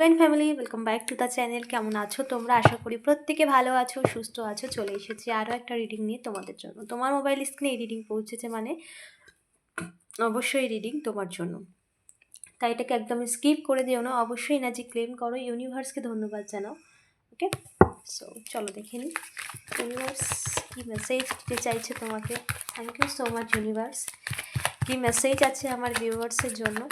Family welcome back to the channel. কেমন আছো তোমরা? আশা করি প্রত্যেকে ভালো আছো, সুস্থ আছো। চলে এসেছি আরও একটা রিডিং নিয়ে তোমাদের জন্য। তোমার মোবাইল স্ক্রিনে এই রিডিং পৌঁছেছে মানে অবশ্যই রিডিং তোমার জন্য, তাই এটাকে একদম স্কিপ করে দিও না। অবশ্যই এনার্জি ক্লেম করো, ইউনিভার্সকে ধন্যবাদ জানাও। ওকে, সো চলো দেখে নিই ইউনিভার্স কী মেসেজ দিতে চাইছে তোমাকে। Thank you so much universe. কী মেসেজ আছে আমার ভিউয়ার্সের জন্য?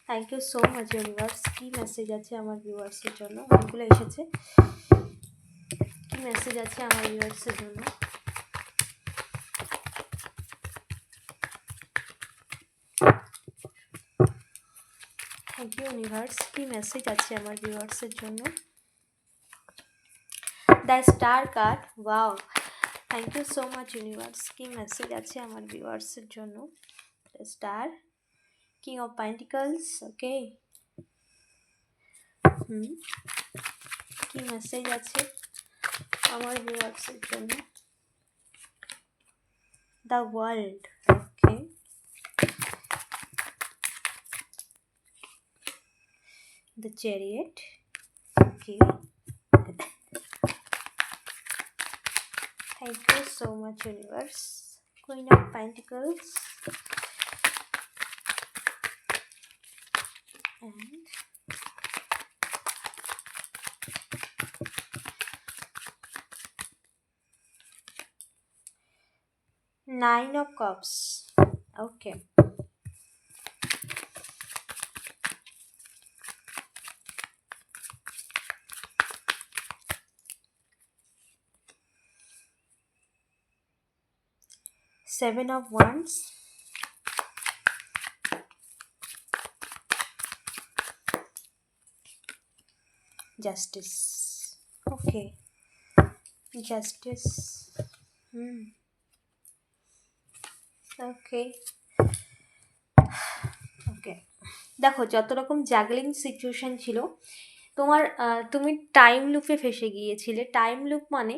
Thank you so much universe. কী মেসেজ আছে আমার ভিউয়ার্সের জন্য? অনেকগুলো এসেছে। কী মেসেজ আছে আমার ভিউয়ার্সের জন্য? Thank you universe. কী মেসেজ আছে আমার ভিউয়ার্সের জন্য? The star card. Wow, thank you so much universe. কী মেসেজ আছে আমার ভিউয়ার্সের জন্য? The star, king of pentacles. Okay, কী মেসেজ আছে আমার ভিউয়ার্সের জন্য? The world. Okay, the chariot. Okay, thank you so much universe. Queen of Pentacles and Nine of Cups. Okay, Seven of Wands, Justice. Okay, Justice. Okay, okay. দেখো, যত রকম juggling situation ছিল তোমার, তুমি টাইম লুপে ফেসে গিয়েছিলে। টাইম লুপ মানে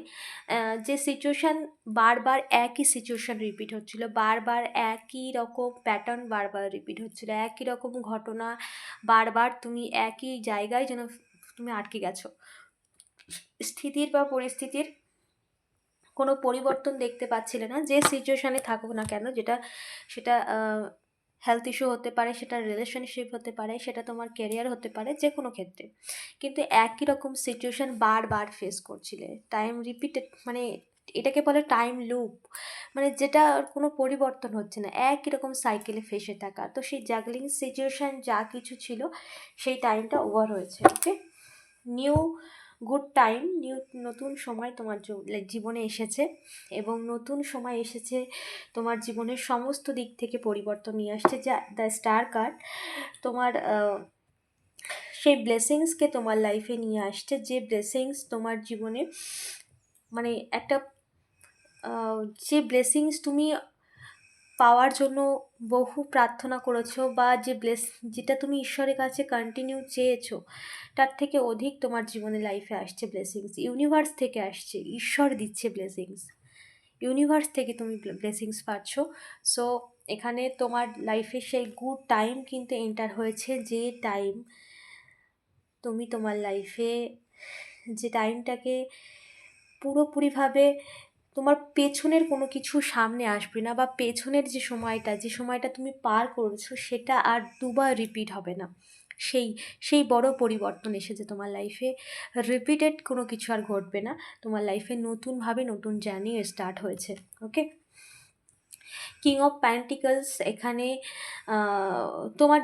যে সিচুয়েশান বারবার একই সিচুয়েশান রিপিট হচ্ছিলো, বারবার একই রকম প্যাটার্ন বারবার রিপিট হচ্ছিলো, একই রকম ঘটনা বারবার, তুমি একই জায়গায় যেন তুমি আটকে গেছো। স্থিতির বা পরিস্থিতির কোনো পরিবর্তন দেখতে পাচ্ছিলে না। যে সিচুয়েশানে থাকুক না কেন, সেটা হেলথ ইস্যু হতে পারে, সেটা রিলেশনশিপ হতে পারে, সেটা তোমার কেরিয়ার হতে পারে, যে কোনো ক্ষেত্রে কিন্তু একই রকম সিচুয়েশান বারবার ফেস করছিলে। টাইম রিপিটেড মানে এটাকে বলে টাইম লুপ, মানে যেটা কোনো পরিবর্তন হচ্ছে না, একই রকম সাইকেলে ফেসে থাকা। তো সেই জাগলিং সিচুয়েশান যা কিছু ছিল সেই টাইমটা ওভার হয়েছে। ওকে, নিউ গুড টাইম, নতুন সময় তোমার জীবনে এসেছে, এবং নতুন সময় এসেছে তোমার জীবনের সমস্ত দিক থেকে পরিবর্তন নিয়ে আসছে। যা দ্য স্টার কার্ড তোমার সেই ব্লেসিংসকে তোমার লাইফে নিয়ে আসছে, যে ব্লেসিংস তোমার জীবনে মানে একটা যে ব্লেসিংস তুমি পাওয়ার জন্য বহু প্রার্থনা করেছো, বা যেটা তুমি ঈশ্বরের কাছে কন্টিনিউ চেয়েছো, তার থেকে অধিক তোমার জীবনে লাইফে আসছে ব্লেসিংস। ইউনিভার্স থেকে আসছে, ঈশ্বর দিচ্ছে ব্লেসিংস, ইউনিভার্স থেকে তুমি ব্লেসিংস পাচ্ছ। সো এখানে তোমার লাইফে সেই গুড টাইম কিন্তু এন্টার হয়েছে, যে টাইম তুমি তোমার লাইফে যে টাইমটাকে পুরোপুরিভাবে তোমার পেছনের কোনো কিছু সামনে আসবে না, বা পেছনের যে সময়টা তুমি পার করেছো সেটা আর দুবার রিপিট হবে না। সেই বড় পরিবর্তন এসেছে তোমার লাইফে। রিপিটেড কোনো কিছু আর ঘটবে না তোমার লাইফে, নতুনভাবে নতুন জার্নি স্টার্ট হয়েছে। ওকে, কিং অফ পেন্টিকলস। এখানে তোমার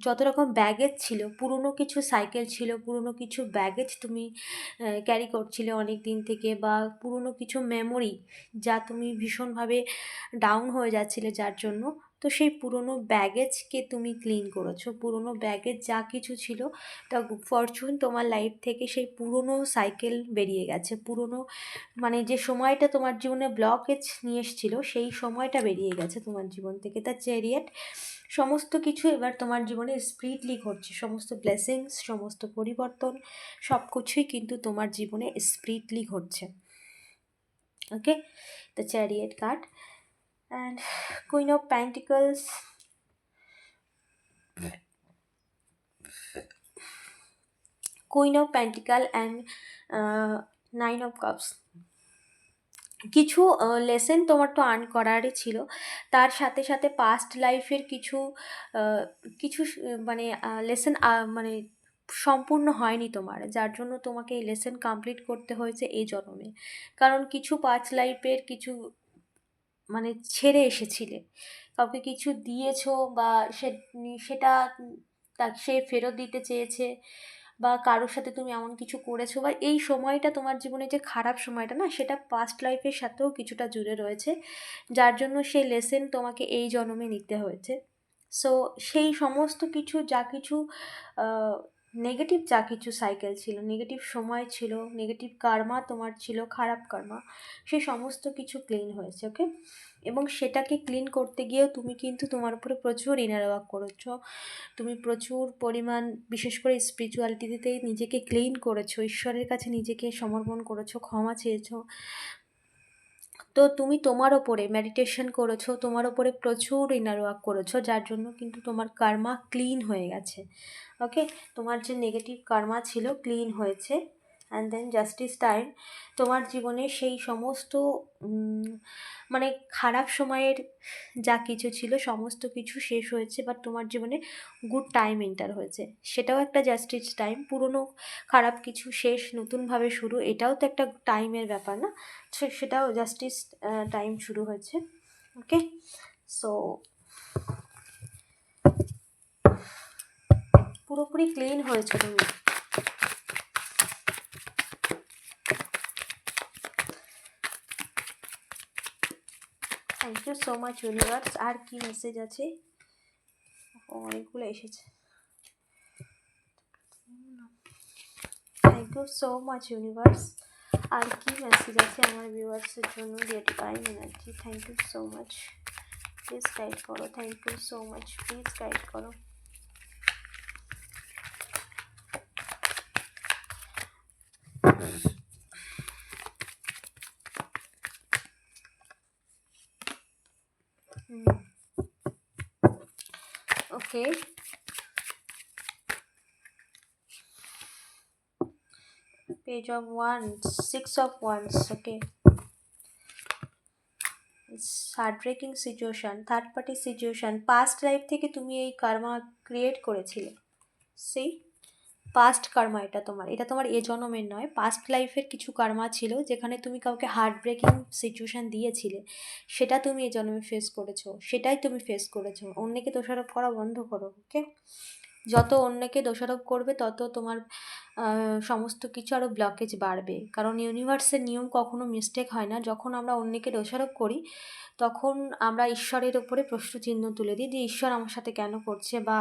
যত রকম ব্যাগেজ ছিল, পুরনো কিছু সাইকেল ছিল, পুরনো কিছু ব্যাগেজ তুমি ক্যারি করছিলে অনেক দিন থেকে, বা পুরনো কিছু মেমোরি যা তুমি ভীষণভাবে ডাউন হয়ে যাচ্ছিলে যার জন্য, তো সেই পুরনো ব্যাগেজকে তুমি ক্লিন করেছো। পুরনো ব্যাগেজ যা কিছু ছিল, তা ফরচুন তোমার লাইফ থেকে সেই পুরনো সাইকেল বেরিয়ে গেছে। পুরনো মানে যে সময়টা তোমার জীবনে ব্লকেজ নিয়ে এসেছিলো, সেই সময়টা বেরিয়ে গেছে তোমার জীবন থেকে। দ্য চ্যারিয়ট, সমস্ত কিছু এবার তোমার জীবনে স্পিডলি ঘটছে, সমস্ত ব্লেসিংস, সমস্ত পরিবর্তন, সব কিছুই কিন্তু তোমার জীবনে স্পিডলি ঘটছে। Okay, the chariot card and queen of pentacles. Queen of pentacles and 9 of cups. কিছু লেসেন তোমার তো আর্ন করারই ছিল, তার সাথে সাথে পাস্ট লাইফের কিছু কিছু মানে লেসেন মানে সম্পূর্ণ হয়নি তোমার, যার জন্য তোমাকে এই লেসেন কমপ্লিট করতে হয়েছে এই জন্মে। কারণ কিছু পাস্ট লাইফের কিছু মানে ছেড়ে এসেছিলে, কাউকে কিছু দিয়েছো বা সে সেটা সে ফেরত দিতে চেয়েছে, বা কারোর সাথে তুমি এমন কিছু করেছো, বা এই সময়টা তোমার জীবনে যে খারাপ সময়টা না, সেটা পাস্ট লাইফের সাথেও কিছুটা জুড়ে রয়েছে, যার জন্য সেই লেসেন তোমাকে এই জন্মে নিতে হয়েছে। সো সেই সমস্ত কিছু যা কিছু নেগেটিভ যা কিছু সাইকেল ছিল, নেগেটিভ সময় ছিল, নেগেটিভ কার্মা তোমার ছিল, খারাপ কার্মা, সেই সমস্ত কিছু ক্লিন হয়েছে। ওকে, এবং সেটাকে ক্লিন করতে গিয়েও তুমি কিন্তু তোমার উপরে প্রচুর ইনার ওয়ার্ক করেছো, তুমি প্রচুর পরিমাণ বিশেষ করে স্পিরিচুয়ালিটিতে নিজেকে ক্লিন করেছো, ঈশ্বরের কাছে নিজেকে সমর্পণ করেছো, ক্ষমা চেয়েছো। তো তুমি তোমার ওপরে মেডিটেশন করেছো, তোমার ওপরে প্রচুর ইনার ওয়ার্ক করেছো, যার জন্য কিন্তু তোমার কার্মা ক্লিন হয়ে গেছে। ওকে, তোমার যে নেগেটিভ কার্মা ছিল ক্লিন হয়েছে। অ্যান্ড দেন জাস্টিস টাইম, তোমার জীবনে সেই সমস্ত মানে খারাপ সময়ের যা কিছু ছিল সমস্ত কিছু শেষ হয়েছে, বাট তোমার জীবনে গুড টাইম এন্টার হয়েছে, সেটাও একটা জাস্টিস টাইম। পুরনো খারাপ কিছু শেষ, নতুনভাবে শুরু, এটাও তো একটা টাইমের ব্যাপার না, সেটাও জাস্টিস টাইম শুরু হয়েছে। ওকে, সো পুরোপুরি ক্লিন হয়েছে তুমি। Thank you so much universe. আর কি মেসেজ আছে? অনেকগুলো এসেছে। Thank you so much universe. আর কি মেসেজ আছে আমার ভিউয়ার্সের জন্য? Divine energy, thank you so much, please guide করো। Thank you so much, please guide করো। Okay, page of wands, 6 of wands. Okay, heartbreaking situation, third party situation, past life থেকে তুমি এই কার্মা ক্রিয়েট করেছিলে। সেই পাস্ট কার্মা, এটা তোমার এ জন্মের নয়, পাস্ট লাইফের কিছু কার্মা ছিল যেখানে তুমি কাউকে হার্টব্রেকিং সিচুয়েশন দিয়েছিলে, সেটা তুমি এই জন্মে ফেস করেছো, সেটাই তুমি ফেস করেছো। অন্যকে দোষারোপ করা বন্ধ করো। ওকে, যত অন্যকে দোষারোপ করবে তত তোমার সমস্ত কিছু আরও ব্লকেজ বাড়বে, কারণ ইউনিভার্সের নিয়ম কখনো মিস্টেক হয় না। যখন আমরা অন্যকে দোষারোপ করি তখন আমরা ঈশ্বরের ওপরে প্রশ্নচিহ্ন তুলে দিই যে ঈশ্বর আমার সাথে কেন করছে বা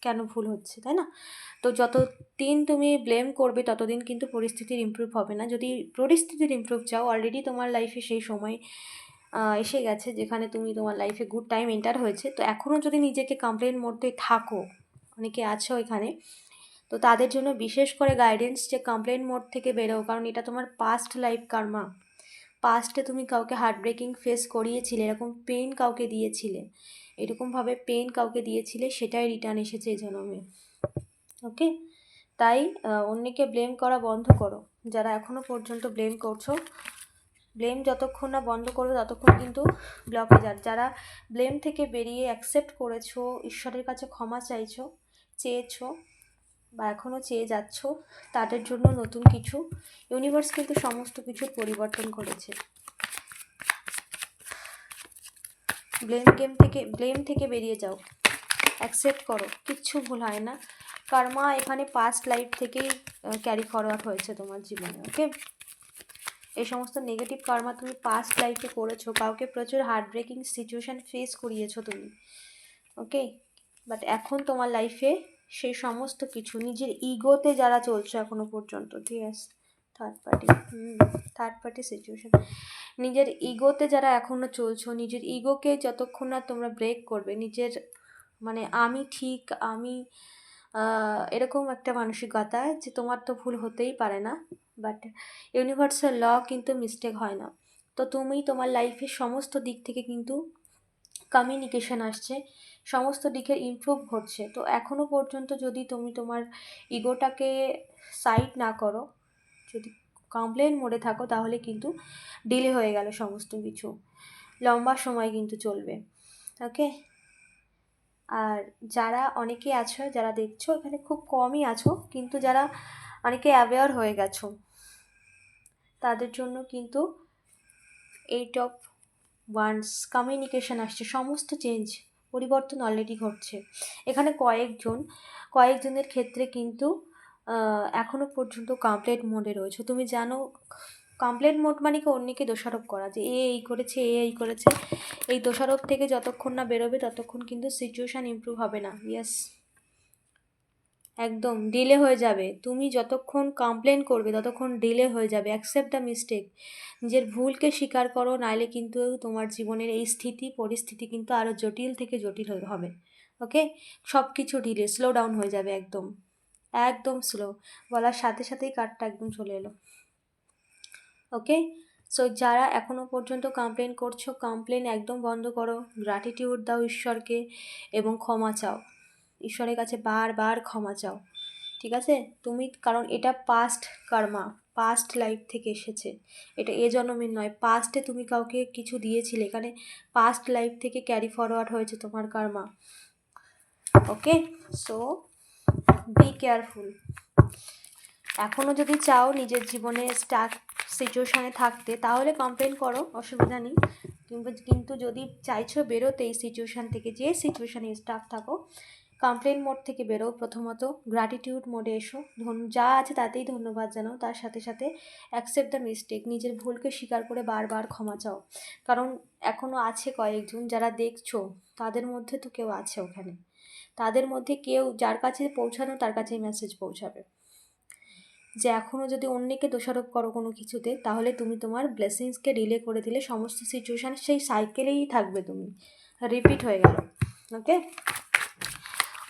কেন ভুল হচ্ছে, তাই না? তো যতদিন তুমি ব্লেম করবে ততদিন কিন্তু পরিস্থিতির ইমপ্রুভ হবে না। যদি পরিস্থিতির ইমপ্রুভ চাও, অলরেডি তোমার লাইফে সেই সময় এসে গেছে যেখানে তুমি তোমার লাইফে গুড টাইম এন্টার হয়েছে। তো এখনও যদি নিজেকে কমপ্লেন মোডে থাকো, অনেকে আছো এখানে, তো তাদের জন্য বিশেষ করে গাইডেন্স যে কমপ্লেন মোড থেকে বেরো, কারণ এটা তোমার পাস্ট লাইফ কার্মা। পাস্টে তুমি কাউকে হার্টব্রেকিং ফেস করিয়েছিলে, এরকম পেন কাউকে দিয়েছিলে, এরকমভাবে পেন কাউকে দিয়েছিলে, সেটাই রিটার্ন এসেছে এই জন্মে। ওকে, তাই অন্যকে ব্লেম করা বন্ধ করো। যারা এখনও পর্যন্ত ব্লেম করছো, ব্লেম যতক্ষণ না বন্ধ করবে ততক্ষণ কিন্তু ব্লকে যারা ব্লেম থেকে বেরিয়ে অ্যাকসেপ্ট করেছো, ঈশ্বরের কাছে ক্ষমা চেয়েছো বা এখনও চেয়ে যাচ্ছ, তাদের জন্য নতুন কিছু ইউনিভার্স কিন্তু সমস্ত কিছু পরিবর্তন করেছে। ব্লেম থেকে বেরিয়ে যাও, অ্যাকসেপ্ট করো, কিচ্ছু ভুল হয় না। কার্মা এখানে পাস্ট লাইফ থেকেই ক্যারি ফরওয়ার্ড হয়েছে তোমার জীবনে। ওকে, এই সমস্ত নেগেটিভ কার্মা তুমি পাস্ট লাইফে করেছো, কাউকে প্রচুর হার্টব্রেকিং সিচুয়েশান ফেস করিয়েছো তুমি। ওকে, বাট এখন তোমার লাইফে সেই সমস্ত কিছু নিজের ইগোতে যারা চলছো এখনো পর্যন্ত, ঠিক আছে, থার্ড পার্টি সিচুয়েশান, নিজের ইগোতে যারা এখনও চলছো, নিজের ইগোকে যতক্ষণ না তোমরা ব্রেক করবে, নিজের মানে আমি ঠিক, আমি এরকম একটা মানসিকতা যে তোমার তো ভুল হতেই পারে না, বাট ইউনিভার্সাল ল কিন্তু মিস্টেক হয় না। তো তুমি তোমার লাইফের সমস্ত দিক থেকে কিন্তু কমিউনিকেশন আসছে, সমস্ত দিকের ইমপ্রুভ ঘটছে। তো এখনও পর্যন্ত যদি তুমি তোমার ইগোটাকে সাইড না করো, যদি কমপ্লেন মোডে থাকো, তাহলে কিন্তু ডিলে হয়ে গেল সমস্ত কিছু, লম্বা সময় কিন্তু চলবে। ওকে। আর যারা অনেকে আছো, যারা দেখছো, এখানে খুব কমই আছো, কিন্তু যারা অনেকে অ্যাওয়্যার হয়ে গেছো, তাদের জন্য কিন্তু 8 of Wands কমিউনিকেশন আসছে, সমস্ত চেঞ্জ পরিবর্তন অলরেডি ঘটছে। এখানে কয়েকজনের ক্ষেত্রে কিন্তু এখনো পর্যন্ত কমপ্লেন মোডে রয়েছে। তুমি জানো, কমপ্লেন মোড মানে কি অন্যকে দোষারোপ করা, যে এই করেছে, এই করেছে। এই দোষারোপ থেকে যতক্ষণ না বেরোবে ততক্ষণ কিন্তু সিচুয়েশান ইমপ্রুভ হবে না। ইয়েস, একদম ডিলে হয়ে যাবে। তুমি যতক্ষণ কমপ্লেন করবে ততক্ষণ ডিলে হয়ে যাবে। অ্যাকসেপ্ট দ্য মিস্টেক, নিজের ভুলকে স্বীকার করো, নাইলে কিন্তু তোমার জীবনের এই পরিস্থিতি কিন্তু আরও জটিল থেকে জটিল হবে। ওকে, সব কিছু ডিলে, স্লো ডাউন হয়ে যাবে, একদম একদম স্লো। বলার সাথে সাথেই কার্ডটা একদম চলে এলো। ওকে, সো যারা এখনও পর্যন্ত কমপ্লেন করছো, কমপ্লেন একদম বন্ধ করো, গ্র্যাটিটিউড দাও ঈশ্বরকে এবং ক্ষমা চাও, ঈশ্বরের কাছে বারবার ক্ষমা চাও। ঠিক আছে, তুমি, কারণ এটা পাস্ট কর্মা, পাস্ট লাইফ থেকে এসেছে, এটা এ জন্মের নয়। পাস্টে তুমি কাউকে কিছু দিয়েছিলে, এখানে পাস্ট লাইফ থেকে ক্যারি ফরওয়ার্ড হয়েছে তোমার কর্মা। ওকে, সো বি কেয়ারফুল। এখনও যদি চাও নিজের জীবনে স্টাক সিচুয়েশানে থাকতে, তাহলে কমপ্লেন করো, অসুবিধা নেই। কিন্তু যদি চাইছো বেরোতে এই সিচুয়েশান থেকে, যে সিচুয়েশানে স্টাক থাকো, কমপ্লেন মোড থেকে বেরো। প্রথমত গ্র্যাটিটিউড মোডে এসো, যা আছে তাতেই ধন্যবাদ জানাও, তার সাথে সাথে অ্যাকসেপ্ট দ্য মিস্টেক, নিজের ভুলকে স্বীকার করে বারবার ক্ষমা চাও। কারণ এখনও আছে কয়েকজন যারা দেখছো, তাদের মধ্যে তো কেউ আছে ওখানে, তাদের মধ্যে কেউ যার কাছে পৌঁছানো তার কাছেই মেসেজ পৌঁছাবে, যে এখনও যদি অন্যকে দোষারোপ করো কোনো কিছুতে, তাহলে তুমি তোমার ব্লেসিংসকে ডিলে করে দিলে, সমস্ত সিচুয়েশান সেই সাইকেলেই থাকবে, তুমি রিপিট হয়ে গেল। ওকে,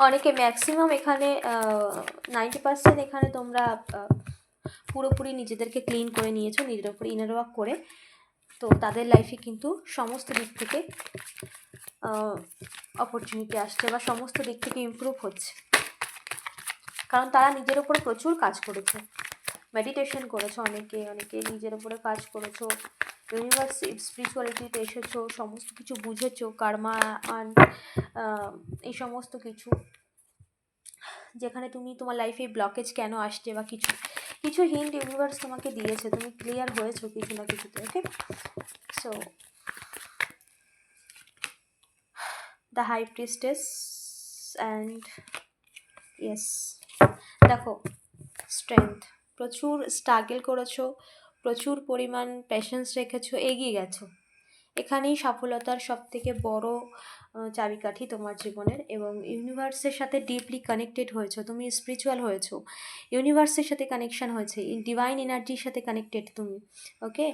অনেকে ম্যাক্সিমাম এখানে 90% এখানে তোমরা পুরোপুরি নিজেদেরকে ক্লিন করে নিয়েছো, নিজের উপরে ইনার ওয়ার্ক করে। তো তাদের লাইফে কিন্তু সমস্ত দিক থেকে অপরচুনিটি আসছে, বা সমস্ত দিক থেকে ইমপ্রুভ হচ্ছে, কারণ তারা নিজের উপরে প্রচুর কাজ করেছে, মেডিটেশন করেছো, অনেকে নিজের উপরে কাজ করেছো, ইউনিভার্স স্পিরিচুয়ালিটিতে এসেছো, সমস্ত কিছু বুঝেছো, কার্মা অ্যান্ড এই সমস্ত কিছু, যেখানে তুমি তোমার লাইফে ব্লকেজ কেন আসছে বা কিছু হিন্ট ইউনিভার্স তোমাকে দিয়েছে, তুমি ক্লিয়ার হয়েছো কিছু না কিছুতে। Okay, so the high priestess and yes, দেখো স্ট্রেংথ, প্রচুর স্ট্রাগল করেছো, প্রচুর পরিমাণ পেশেন্স রেখেছো, এগিয়ে গেছো। এখানেই সফলতার সবথেকে বড় চাবিকাঠি তোমার জীবনের, এবং ইউনিভার্সের সাথে ডিপলি কানেক্টেড হয়েছো, তুমি স্পিরিচুয়াল হয়েছো, ইউনিভার্সের সাথে কানেকশান হয়েছে, ডিভাইন এনার্জির সাথে কানেক্টেড তুমি। ওকে,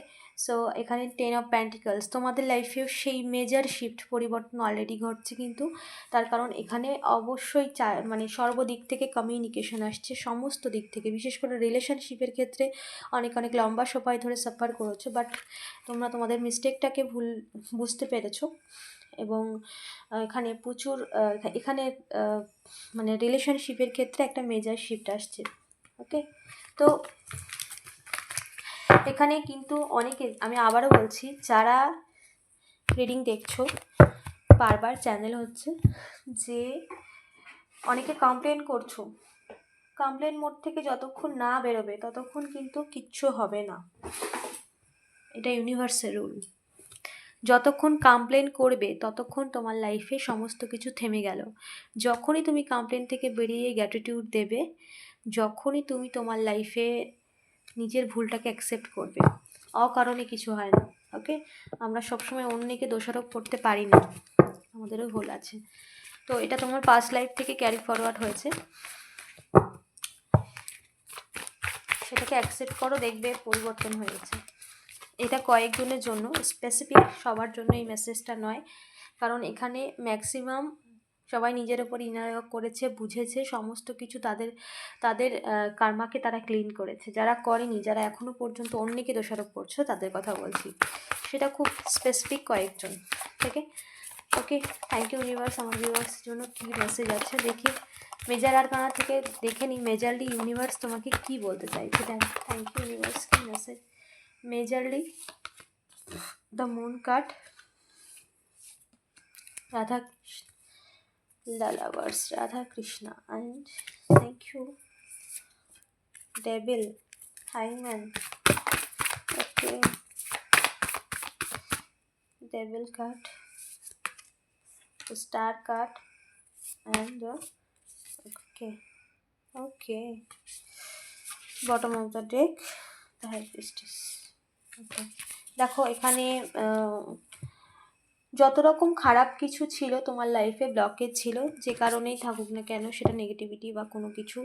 সো এখানে 10 of Pentacles, তোমাদের লাইফেও সেই মেজর শিফট পরিবর্তন অলরেডি ঘটছে, কিন্তু তার কারণ এখানে অবশ্যই মানে সর্বদিক থেকে কমিউনিকেশন আসছে, সমস্ত দিক থেকে, বিশেষ করে রিলেশনশিপের ক্ষেত্রে অনেক লম্বা সময় ধরে সাফার করেছো, বাট তোমরা তোমাদের মিস্টেকটাকে বুঝতে পেরেছো, এবং এখানে প্রচুর মানে রিলেশনশিপের ক্ষেত্রে একটা মেজর শিফট আসছে। ওকে, তো এখানে কিন্তু অনেকে, আমি আবারও বলছি, যারা রিডিং দেখছো, বারবার চ্যানেল হচ্ছে যে অনেকে কমপ্লেন করছো, কমপ্লেন মোড থেকে যতক্ষণ না বেরোবে ততক্ষণ কিন্তু কিচ্ছু হবে না, এটা ইউনিভার্সের রুল। যতক্ষণ কমপ্লেন করবে ততক্ষণ তোমার লাইফে সমস্ত কিছু থেমে গেল। যখনই তুমি কমপ্লেন থেকে বেরিয়ে গ্র্যাটিটিউড দেবে, যখনই তুমি তোমার লাইফে নিজের ভুলটাকে অ্যাকসেপ্ট করবে, অকারণে কিছু হয় না। ওকে, আমরা সবসময় অন্যকে দোষারোপ করতে পারি না, আমাদেরও ভুল আছে। তো এটা তোমার পাস্ট লাইফ থেকে ক্যারি ফরওয়ার্ড হয়েছে, সেটাকে অ্যাকসেপ্ট করো, দেখবে পরিবর্তন হয়ে গেছে। এটা কয়েকজনের জন্য, স্পেসিফিক সবার জন্য এই মেসেজটা নয়, কারণ এখানে ম্যাক্সিমাম সবাই নিজের ওপর ইনার ওয়ার্ক করেছে, বুঝেছে সমস্ত কিছু, তাদের কার্মাকে তারা ক্লিন করেছে। যারা করেনি, যারা এখনও পর্যন্ত অন্যকে দোষারোপ করছো, তাদের কথা বলছি, সেটা খুব স্পেসিফিক কয়েকজন থেকে। ওকে, থ্যাংক ইউ ইউনিভার্স। আমার ভিউয়ার্সের জন্য কী মেসেজ আছে দেখি, মেজার আরকানা থেকে দেখে নিই মেজারলি ইউনিভার্স তোমাকে কী বলতে চাইছে। থ্যাংক ইউ ইউনিভার্স, কী message majorly. The moon card, Radha লালাভার্স, Radha Krishna, and thank you devil, হাইম্যান, okay, devil card, star card, and okay, bottom of the deck, the high priestess. Okay, দেখো এখানে যত রকম খারাপ কিছু ছিল তোমার লাইফে, ব্লকেজ ছিল, যে কারণেই থাকুক না কেন, সেটা নেগেটিভিটি বা কোনো কিছু,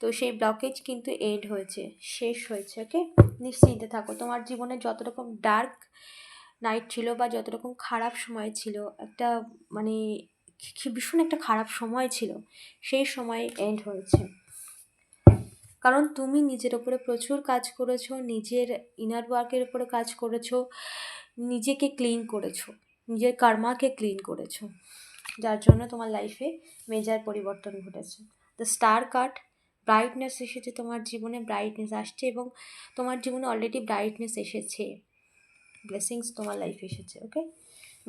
তো সেই ব্লকেজ কিন্তু এন্ড হয়েছে, শেষ হয়েছে। ওকে, নিশ্চিন্তে থাকো। তোমার জীবনে যত রকম ডার্ক নাইট ছিল বা যত রকম খারাপ সময় ছিল, একটা মানে ভীষণ একটা খারাপ সময় ছিল, সেই সময় এন্ড হয়েছে। কারণ তুমি নিজের ওপরে প্রচুর কাজ করেছো, নিজের ইনার ওয়ার্কের উপরে কাজ করেছো, নিজেকে ক্লিন করেছো, নিজের কর্মাকে ক্লিন করেছো, যার জন্য তোমার লাইফে মেজার পরিবর্তন ঘটেছে। দ্য স্টার কার্ড, ব্রাইটনেস এসেছে তোমার জীবনে, ব্রাইটনেস আসছে এবং তোমার জীবনে অলরেডি ব্রাইটনেস এসেছে, ব্লেসিংস তোমার লাইফে এসেছে। ওকে,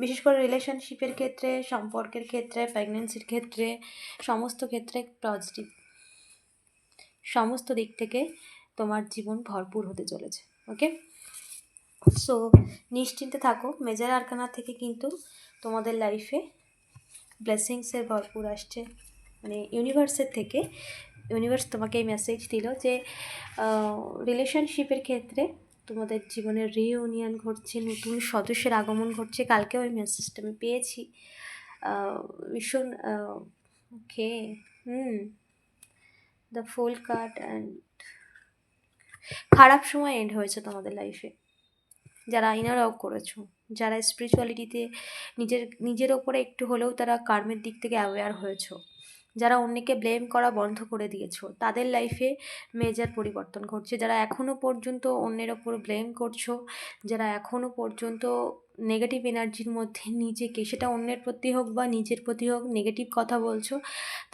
বিশেষ করে রিলেশনশিপের ক্ষেত্রে, সম্পর্কের ক্ষেত্রে, প্রেগনেন্সির ক্ষেত্রে, সমস্ত ক্ষেত্রে পজিটিভ, সমস্ত দিক থেকে তোমার জীবন ভরপুর হতে চলেছে। ওকে, সো নিশ্চিন্তে থাকো। মেজার আরকানা থেকে কিন্তু তোমাদের লাইফে ব্লেসিংসের ভরপুর আসছে, মানে ইউনিভার্সের থেকে। ইউনিভার্স তোমাকে এই মেসেজ দিল যে রিলেশনশিপের ক্ষেত্রে তোমাদের জীবনের রিইউনিয়ন ঘটছে, নতুন সদস্যের আগমন ঘটছে। কালকেও ওই মেসেজটা আমি পেয়েছি, ভীষণ ওকে। দ্য ফুল কার্ড, অ্যান্ড খারাপ সময় এন্ড হয়েছে তোমাদের লাইফে। যারা ইনার ওয়ার্ক করেছো, যারা স্পিরিচুয়ালিটিতে নিজের ওপরে একটু হলেও তারা কর্মের দিক থেকে অ্যাওয়্যার হয়েছো, যারা অন্যকে ব্লেম করা বন্ধ করে দিয়েছো, তাদের লাইফে মেজার পরিবর্তন ঘটছে। যারা এখনও পর্যন্ত অন্যের ওপর ব্লেম করছো, যারা এখনও পর্যন্ত নেগেটিভ এনার্জির মধ্যে নিজেকে, সেটা অন্যের প্রতি হোক বা নিজের প্রতি হোক, নেগেটিভ কথা বলছো,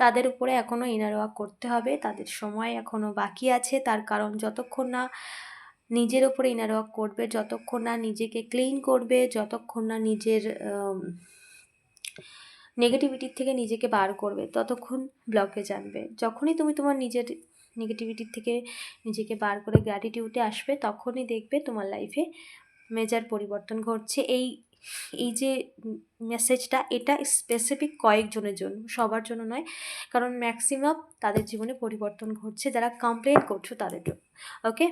তাদের উপরে এখনও ইনার ওয়ার্ক করতে হবে। তাদের সময় এখনও বাকি আছে, তার কারণ যতক্ষণ না নিজের ওপরে ইনার ওয়ার্ক করবে, যতক্ষণ না নিজেকে ক্লিন করবে, যতক্ষণ না নিজের নেগেটিভিটির থেকে নিজেকে বার করবে, ততক্ষণ ব্লকেজ আনবে। যখনই তুমি তোমার নিজের নেগেটিভিটির থেকে নিজেকে বার করে গ্র্যাটিটিউডে আসবে, তখনই দেখবে তোমার লাইফে মেজার পরিবর্তন ঘটছে। এই যে মেসেজটা, এটা স্পেসিফিক কয়েকজনের জন্য, সবার জন্য নয়, কারণ ম্যাক্সিমাম তাদের জীবনে পরিবর্তন ঘটছে যারা কমপ্লেন করছো তাদের জন্য। ওকে,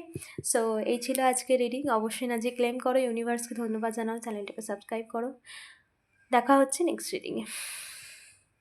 সো এই ছিল আজকে রিডিং। অবশ্যই না যে ক্লেম করো, ইউনিভার্সকে ধন্যবাদ জানাও, চ্যানেলটাকে সাবস্ক্রাইব করো। দেখা হচ্ছে নেক্সট রিডিংয়ে।